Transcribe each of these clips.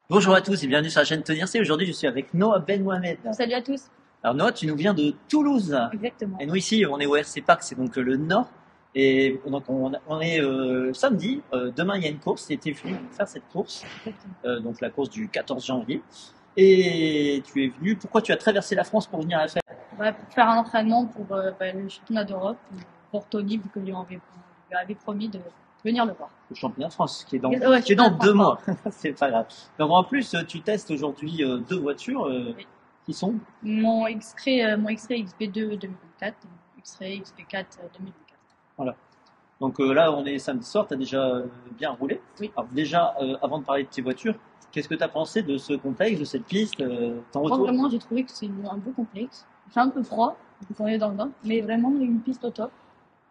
Bonjour à tous et bienvenue sur la chaîne Tenir C. Aujourd'hui, je suis avec Noah Ben Mohamed. Salut à tous. Alors Noah, tu nous viens de Toulouse. Exactement. Et nous ici, on est au RC Park, c'est donc le nord. Et donc on est samedi. Demain, il y a une course. Tu étais venu faire cette course, Exactement. donc la course du 14 janvier. Et tu es venu. Pourquoi tu as traversé la France pour venir la faire? Pour faire un entraînement pour le championnat d'Europe, pour Tony, vu que lui avait promis de venir le voir. Le championnat de France, qui est dans, Ouais, qui est dans championnat de 2 mois. France. C'est pas grave. Donc en plus, tu testes aujourd'hui deux voitures Oui. qui sont. Mon X-Ray XB2 2024 et mon X-Ray XB4 2024. Voilà. Donc là, on est samedi soir, tu as déjà bien roulé. Oui. Alors déjà, avant de parler de tes voitures, qu'est-ce que tu as pensé de ce complexe, de cette piste, ton Moi, retour? vraiment, j'ai trouvé que c'est un beau complexe. C'est un peu froid, vu qu'on est dans le nord, mais vraiment, il y a une piste au top.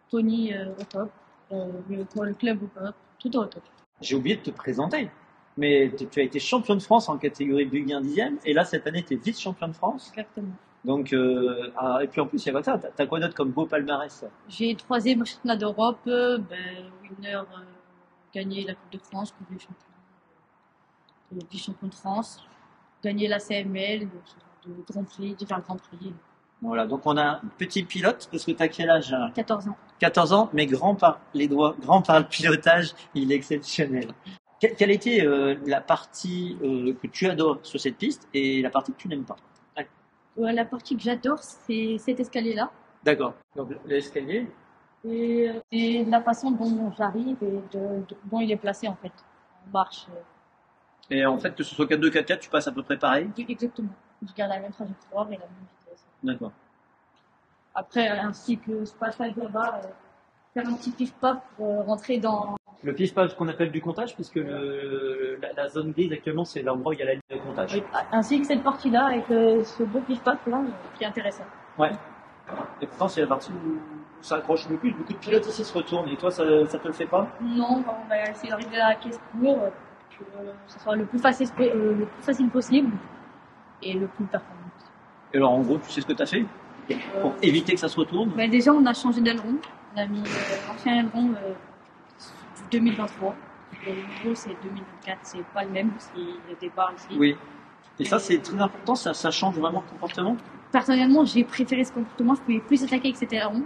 Tony au top, le club au top, tout au top. J'ai oublié de te présenter, mais tu as été champion de France en catégorie Buggy 1 dixième, et là, cette année, tu es vice-champion de France. Exactement. Donc, et puis en plus, il y a pas ça, t'as quoi d'autre comme beau palmarès? J'ai troisième au championnat d'Europe, winner, gagné la Coupe de France, Coupe des champions, vice-champion de France, gagné la CML, de Grand Prix, divers Grands Prix, Voilà, donc on a un petit pilote, parce que tu as quel âge? 14 ans. 14 ans, mais grand par les doigts, grand par le pilotage, il est exceptionnel. Quelle était la partie que tu adores sur cette piste et la partie que tu n'aimes pas? La partie que j'adore, c'est cet escalier-là. D'accord. Donc l'escalier. Et c'est la façon dont j'arrive et dont il est placé en fait. En marche. Et en fait, que ce soit 4-2, 4-4, tu passes à peu près pareil. Exactement. Je garde la même trajectoire et la même vitesse. D'accord. Après, ainsi que ce passage là-bas, faire un petit pif-paf pour rentrer dans. Le pif-paf, ce qu'on appelle du comptage, puisque la zone grise actuellement, c'est l'endroit où il y a la ligne de comptage. Oui, ainsi que cette partie-là et que ce beau pif-paf là qui est intéressant. Ouais. Et pourtant, c'est la partie où ça accroche le plus. Beaucoup de pilotes ici se retournent. Et toi, ça te le fait pas? Non, on va essayer d'arriver à la caisse pour que ce soit le plus facile possible et le plus performant. Et alors, en gros, tu sais ce que tu as fait pour éviter que ça se retourne? Déjà, on a changé d'aileron. On a mis l'ancien aileron du 2023. Le nouveau, c'est 2024. C'est pas le même, parce qu'il y a des barres ici. Oui. Et ça, c'est très important. Ça change vraiment le comportement. Personnellement, j'ai préféré ce comportement. Je pouvais plus attaquer avec cet aileron.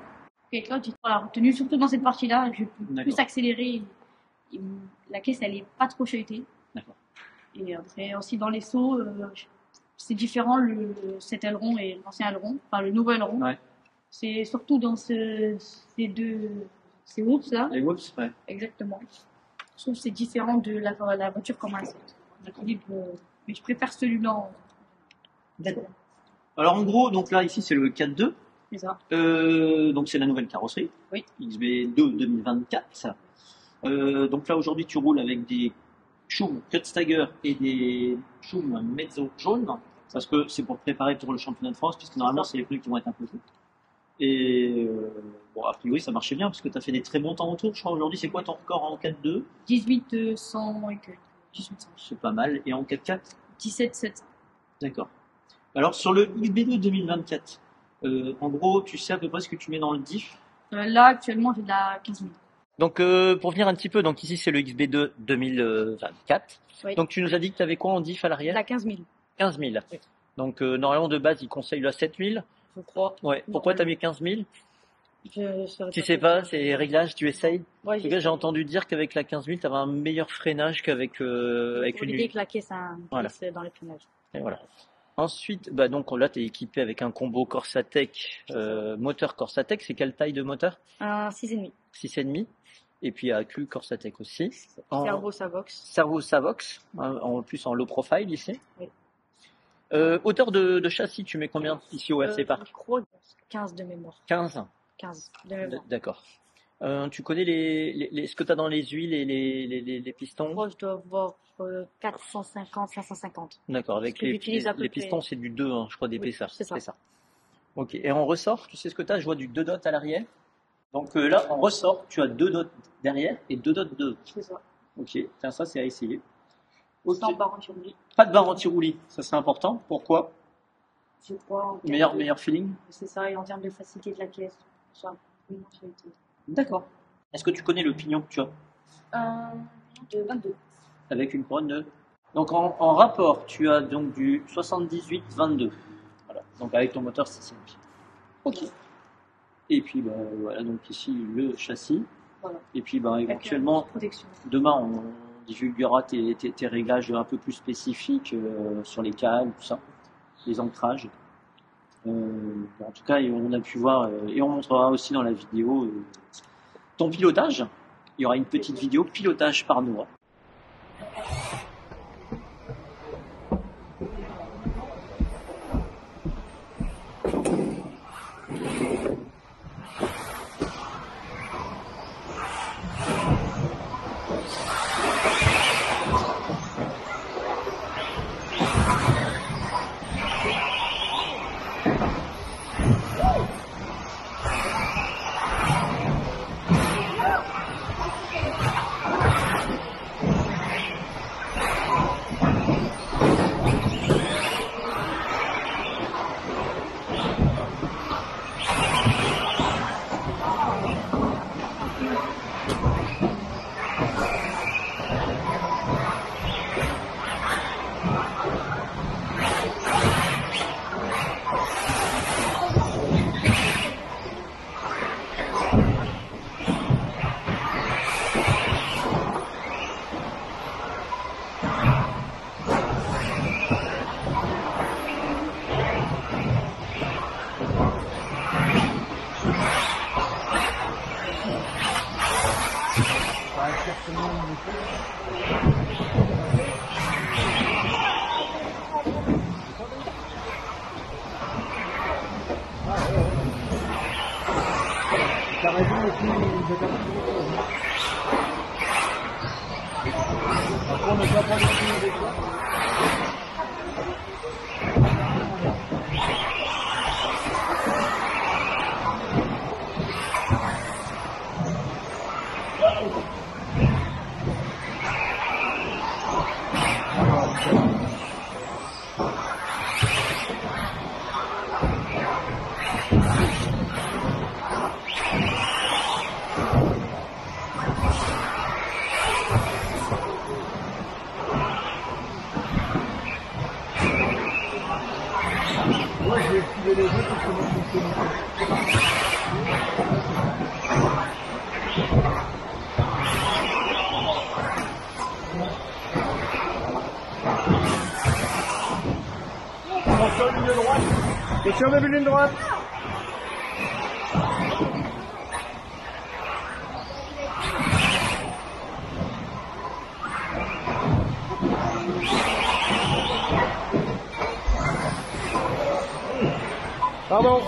Avec l'autre, j'ai pas retenu, surtout dans cette partie-là. Je peux plus accélérer. La caisse, elle est pas trop chahuttée. D'accord. Et après, aussi dans les sauts, c'est différent cet aileron et l'ancien aileron, enfin le nouveau aileron. Ouais. C'est surtout dans ces whoops là. Les whoops, ouais. Exactement. Je trouve que c'est différent de la voiture comme un mais je préfère celui-là. D'accord. Alors en gros, donc là ici c'est le 4-2. C'est ça. Donc c'est la nouvelle carrosserie. Oui. XB2 2024. Donc là aujourd'hui tu roules avec des Schum Cutstagger et des Schum Mezzo jaunes, parce que c'est pour te préparer pour le championnat de France, puisque normalement c'est les pneus qui vont être imposés. Et bon, a priori ça marchait bien, parce que tu as fait des très bons temps autour. Je crois aujourd'hui, c'est quoi ton record en 4-2? 1800 et que 1800. C'est pas mal. Et en 4-4? 17 D'accord. Alors sur le XB2 2024, en gros, tu sais à peu près ce que tu mets dans le diff? Là, actuellement, j'ai de la 15 000. Donc pour venir un petit peu, donc ici c'est le XB2 2024. Oui. Donc tu nous as dit que tu avais quoi en diff à l'arrière? La 15 000. 15 000. Oui. Donc normalement de base, il conseille la 7 000. Je crois. Ouais. Pourquoi tu as mis 15 000? Tu sais pas. pas, c'est les réglages, tu essayes? Ouais, J'ai entendu dire qu'avec la 15 000, tu avais un meilleur freinage qu'avec avec une. L'idée que la caisse a un Voilà. caisse dans les freinages. Et voilà. Ensuite, bah donc là, tu es équipé avec un combo Corsatec, moteur Corsatec. C'est quelle taille de moteur? Un 6,5. 6,5. Et puis AQ Corsatec aussi. Servo Savox. Servo Savox, en plus en low profile ici. Oui. Hauteur de châssis, tu mets combien ici au RC Park? Je crois 15 de mémoire. 15. 15 de mémoire. D'accord. Tu connais ce que tu as dans les huiles et les pistons? Moi, je dois avoir 450, 550. D'accord, avec les pistons, c'est du 2, hein, je crois, d'épaisseur. Oui, c'est ça. Ok, et en ressort, tu sais ce que tu as? Je vois du 2 dots à l'arrière. Donc là, en ressort, tu as 2 dots derrière et 2 dots de. C'est ça. Ok, tiens, ça c'est à essayer. Okay. Sans barre anti-roulis. Pas de barre anti-roulis, ça c'est important. Pourquoi? Je crois. Meilleur feeling? C'est ça, et en termes de facilité de la caisse. D'accord. Est-ce que tu connais le pignon que tu as? De 22. Avec une couronne de Donc en rapport, tu as donc du 78-22. Voilà. Donc avec ton moteur 6 cylindres. Ok. Et puis bah, voilà, donc ici le châssis. Voilà. Et puis bah, éventuellement, demain on divulguera tes réglages un peu plus spécifiques sur les cales, tout ça, les ancrages. En tout cas, on a pu voir, et on montrera aussi dans la vidéo ton pilotage. Il y aura une petite vidéo pilotage par Noah. Attention, on a vu ligne droite. Pardon.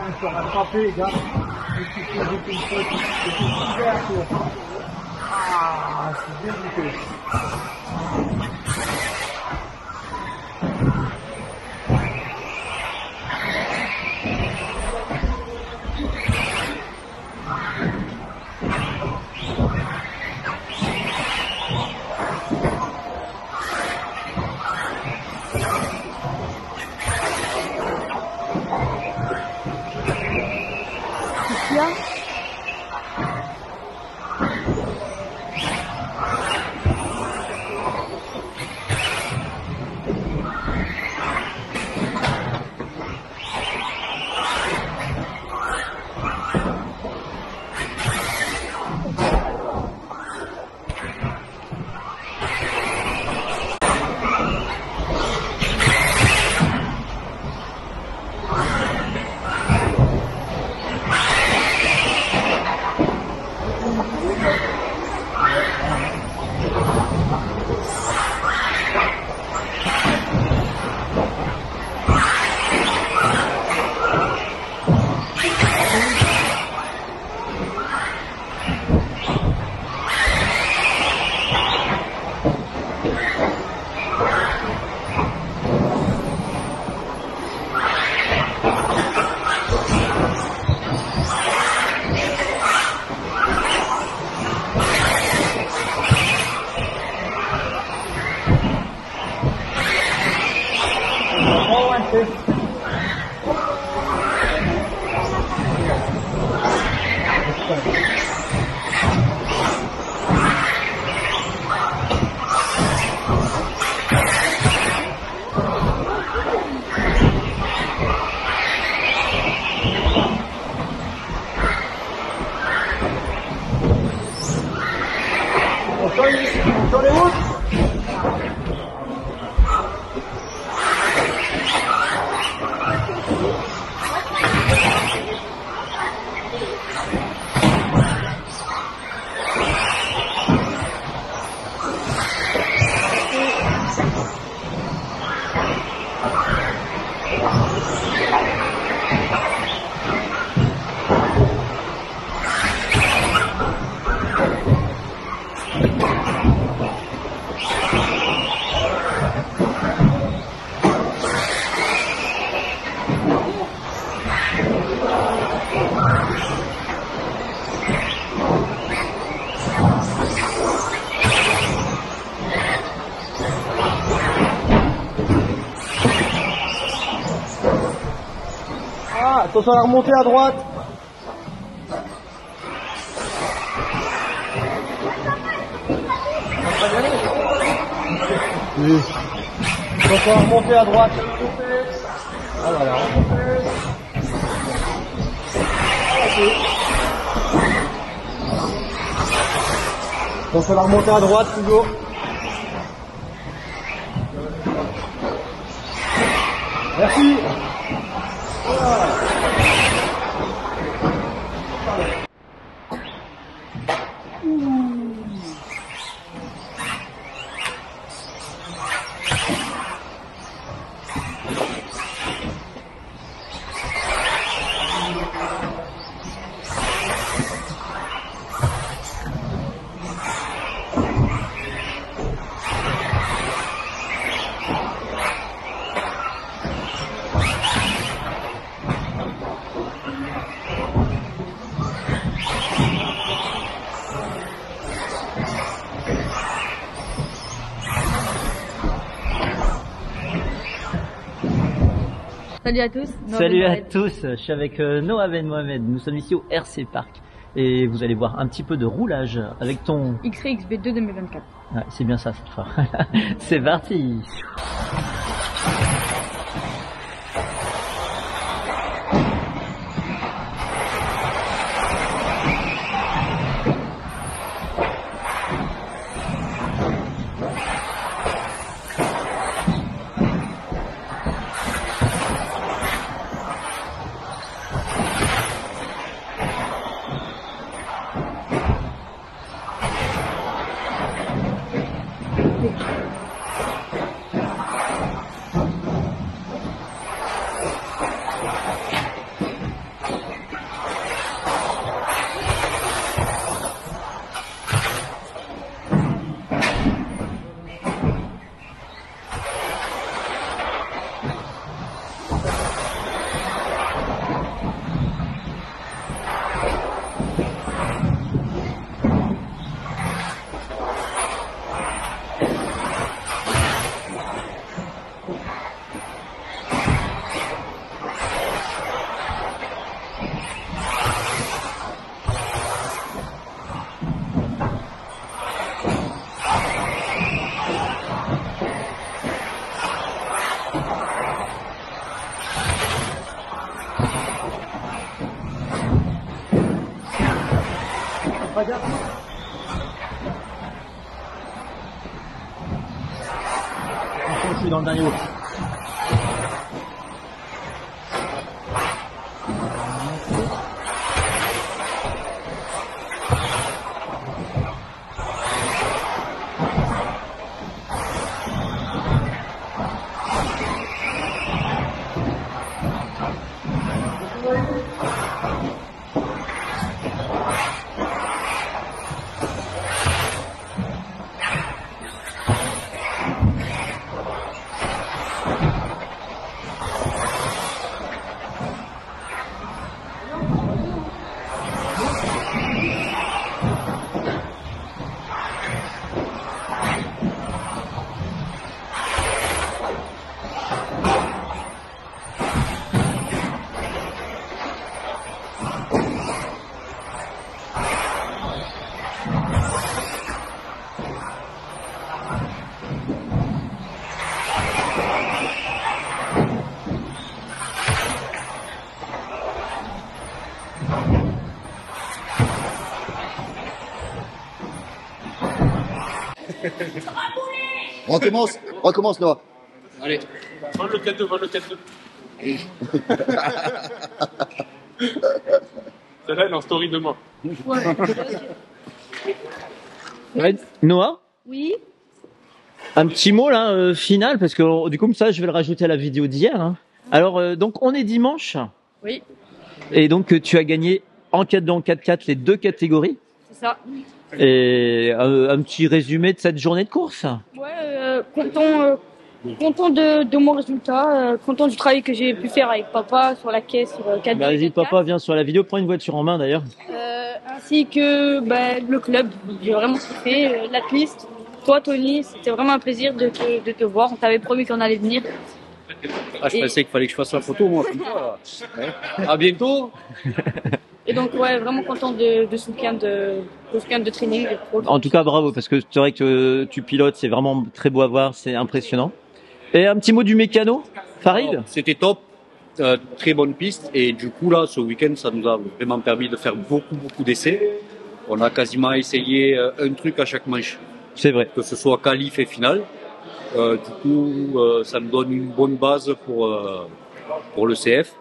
Il faut rattraper, les gars. Il faut jeter une faute. C'est super, quoi. Ah, c'est dégoûté. Parfait. Sur les routes. Ah, attention à la remontée à droite. Oui. Attention à la remontée à droite. Ah voilà, remontée. Attention à la remontée à droite toujours. Merci. Salut à tous. Salut à tous, je suis avec Noah Ben Mohamed, nous sommes ici au RC Park et vous allez voir un petit peu de roulage avec ton XRXB2 2024. Ouais, c'est bien ça cette fois. C'est parti. Regarde. Je suis dans le dernier lot. Recommence Noah. Allez. Vole le 4-2, vole le 4-2. Celle-là, elle est en story de moi. Ouais, Noah, Oui. un petit mot là, final, parce que du coup, ça, je vais le rajouter à la vidéo d'hier. Hein. Alors, donc, on est dimanche. Oui, Et donc, tu as gagné en 4-2, en 4-4 les 2 catégories. c'est ça. Et un petit résumé de cette journée de course. Ouais, content de mon résultat, content du travail que j'ai pu faire avec papa sur la caisse, sur 4 Bah, vas-y, papa, viens sur la vidéo, prends une voiture en main d'ailleurs. ainsi que le club. J'ai vraiment kiffé, la piste. Toi, Tony, c'était vraiment un plaisir de te voir. On t'avait promis qu'on allait venir. Ah, je pensais qu'il fallait que je fasse la photo, moi. Comme toi, là. Ouais. À bientôt. Et donc, ouais, vraiment content de ce week-end de training. En tout cas, bravo, parce que c'est vrai que tu pilotes, c'est vraiment très beau à voir, c'est impressionnant. Et un petit mot du mécano, Farid? Alors, c'était top. Très bonne piste. Et du coup, là, ce week-end, ça nous a vraiment permis de faire beaucoup d'essais. On a quasiment essayé un truc à chaque manche. C'est vrai. Que ce soit qualif et finale. Du coup, ça me donne une bonne base pour le CF.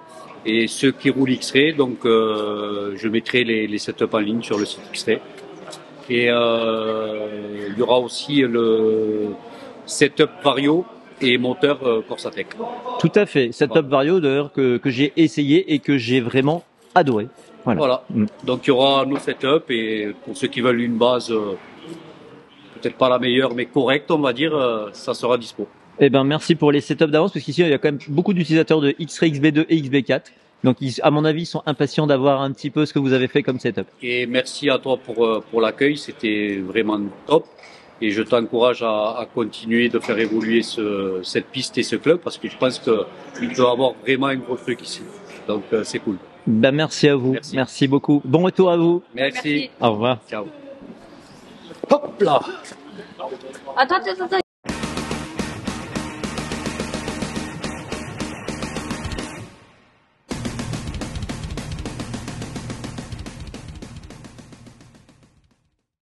Et ceux qui roulent X-Ray, donc je mettrai les setups en ligne sur le site X-Ray. Et il y aura aussi le setup Vario et moteur Corsatec. Tout à fait. Setup Vario d'ailleurs que j'ai essayé et que j'ai vraiment adoré. Voilà. Donc il y aura nos setups et pour ceux qui veulent une base peut-être pas la meilleure mais correcte on va dire, ça sera dispo. Eh ben merci pour les setups d'avance parce qu'ici il y a quand même beaucoup d'utilisateurs de X-Ray, XB2 et XB4. Donc à mon avis ils sont impatients d'avoir un petit peu ce que vous avez fait comme setup. Et merci à toi pour l'accueil, c'était vraiment top. Et je t'encourage à continuer de faire évoluer cette piste et ce club parce que je pense qu'il peut avoir vraiment un gros truc ici. Donc c'est cool. Ben merci à vous, merci beaucoup. Bon retour à vous. Merci. Au revoir. Ciao. Hop là. Attends.